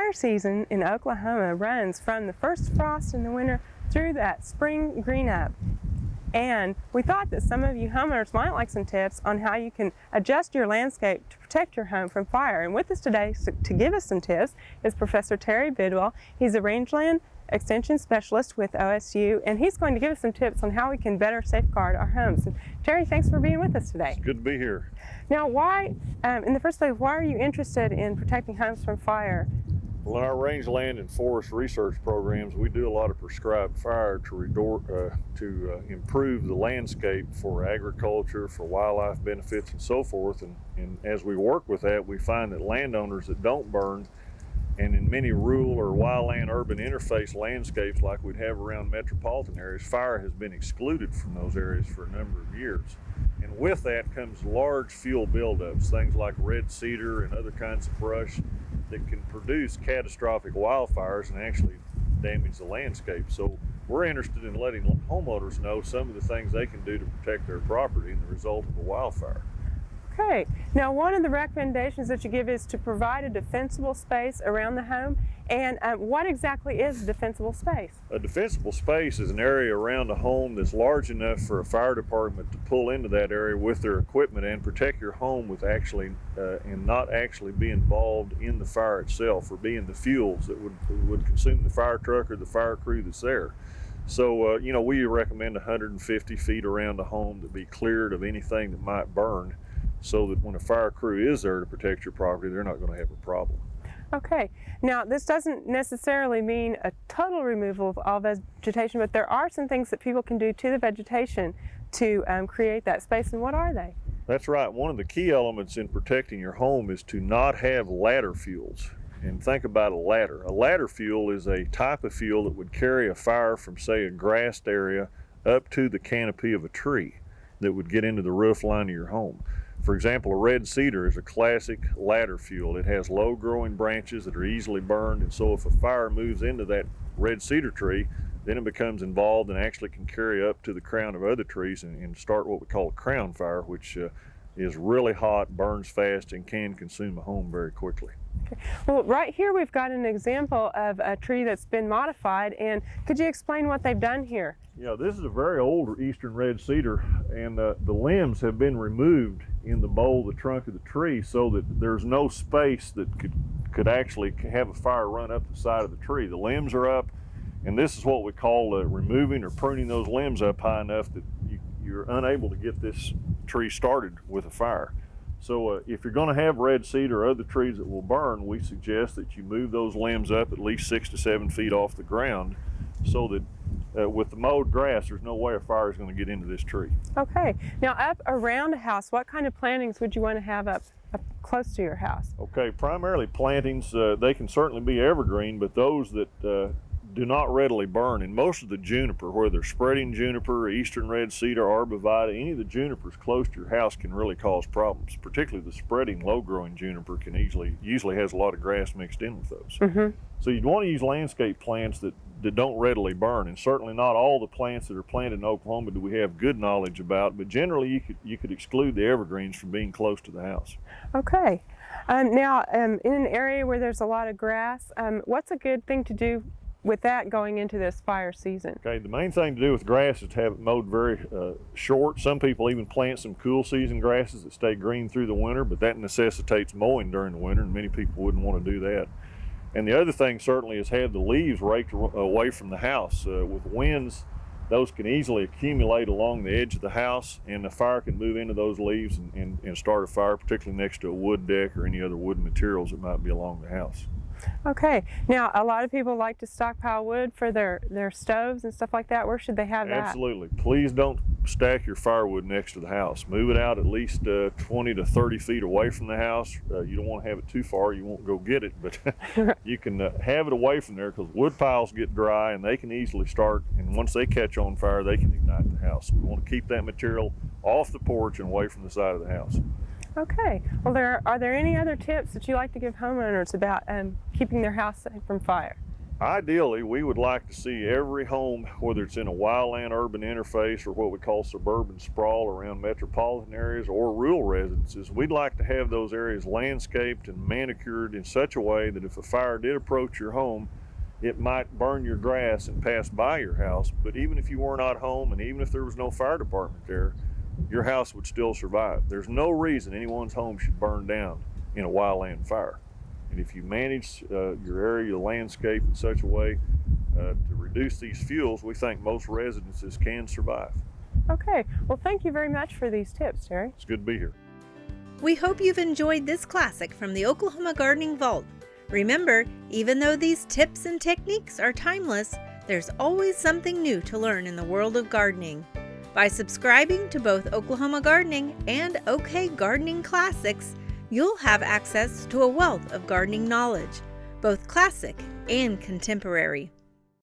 Fire season in Oklahoma runs from the first frost in the winter through that spring green up. And we thought that some of you homeowners might like some tips on how you can adjust your landscape to protect your home from fire. And with us today to give us some tips is Professor Terry Bidwell. He's a Rangeland Extension Specialist with OSU, and he's going to give us some tips on how we can better safeguard our homes. And Terry, thanks for being with us today. It's good to be here. Now, why, in the first place, why are you interested in protecting homes from fire? Well, in our rangeland and forest research programs, we do a lot of prescribed fire to improve the landscape for agriculture, for wildlife benefits, and so forth. And as we work with that, we find that landowners that don't burn, and in many rural or wildland urban interface landscapes like we'd have around metropolitan areas, fire has been excluded from those areas for a number of years. And with that comes large fuel buildups, things like red cedar and other kinds of brush that can produce catastrophic wildfires and actually damage the landscape. So we're interested in letting homeowners know some of the things they can do to protect their property in the result of a wildfire. Okay, now one of the recommendations that you give is to provide a defensible space around the home. And what exactly is a defensible space? A defensible space is an area around a home that's large enough for a fire department to pull into that area with their equipment and protect your home with and not actually be involved in the fire itself or being the fuels that would consume the fire truck or the fire crew that's there. So, we recommend 150 feet around the home to be cleared of anything that might burn, so that when a fire crew is there to protect your property, they're not going to have a problem. Okay, now this doesn't necessarily mean a total removal of all vegetation, but there are some things that people can do to the vegetation to create that space, and what are they? That's right. One of the key elements in protecting your home is to not have ladder fuels. And think about a ladder. A ladder fuel is a type of fuel that would carry a fire from, say, a grassed area up to the canopy of a tree that would get into the roof line of your home. For example, a red cedar is a classic ladder fuel. It has low growing branches that are easily burned, and so if a fire moves into that red cedar tree, then it becomes involved and actually can carry up to the crown of other trees and start what we call a crown fire, which is really hot, burns fast, and can consume a home very quickly. Okay. Well, right here we've got an example of a tree that's been modified, and could you explain what they've done here? Yeah, this is a very old eastern red cedar, and the limbs have been removed in the bole of the trunk of the tree so that there's no space that could actually have a fire run up the side of the tree. The limbs are up, and this is what we call removing or pruning those limbs up high enough that you're unable to get this tree started with a fire. So if you're going to have red cedar or other trees that will burn, we suggest that you move those limbs up at least 6 to 7 feet off the ground, so that with the mowed grass, there's no way a fire is going to get into this tree. Okay. Now, up around a house, what kind of plantings would you want to have up close to your house? Okay, primarily plantings. They can certainly be evergreen, but those that do not readily burn. And most of the juniper, whether spreading juniper, eastern red cedar, arborvitae, any of the junipers close to your house can really cause problems. Particularly the spreading, low-growing juniper can usually has a lot of grass mixed in with those. Mm-hmm. So you'd want to use landscape plants that don't readily burn, and certainly not all the plants that are planted in Oklahoma do we have good knowledge about, but generally you could exclude the evergreens from being close to the house. Okay. Now, in an area where there's a lot of grass, what's a good thing to do with that going into this fire season? Okay, the main thing to do with grass is to have it mowed very short. Some people even plant some cool season grasses that stay green through the winter, but that necessitates mowing during the winter, and many people wouldn't want to do that. And the other thing certainly is have the leaves raked away from the house. With winds, those can easily accumulate along the edge of the house, and the fire can move into those leaves and start a fire, particularly next to a wood deck or any other wood materials that might be along the house. Okay. Now, a lot of people like to stockpile wood for their stoves and stuff like that. Where should they have that? Absolutely. Please don't stack your firewood next to the house. Move it out at least 20 to 30 feet away from the house. You don't want to have it too far. You won't go get it, but you can have it away from there, because wood piles get dry and they can easily start, and once they catch on fire, they can ignite the house. We want to keep that material off the porch and away from the side of the house. Okay. Well, are there any other tips that you like to give homeowners about keeping their house safe from fire? Ideally, we would like to see every home, whether it's in a wildland-urban interface or what we call suburban sprawl around metropolitan areas or rural residences, we'd like to have those areas landscaped and manicured in such a way that if a fire did approach your home, it might burn your grass and pass by your house, but even if you were not home and even if there was no fire department there, your house would still survive. There's no reason anyone's home should burn down in a wildland fire. And if you manage your area, your landscape in such a way to reduce these fuels, we think most residences can survive. Okay, well, thank you very much for these tips, Terry. It's good to be here. We hope you've enjoyed this classic from the Oklahoma Gardening Vault. Remember, even though these tips and techniques are timeless, there's always something new to learn in the world of gardening. By subscribing to both Oklahoma Gardening and OK Gardening Classics, you'll have access to a wealth of gardening knowledge, both classic and contemporary.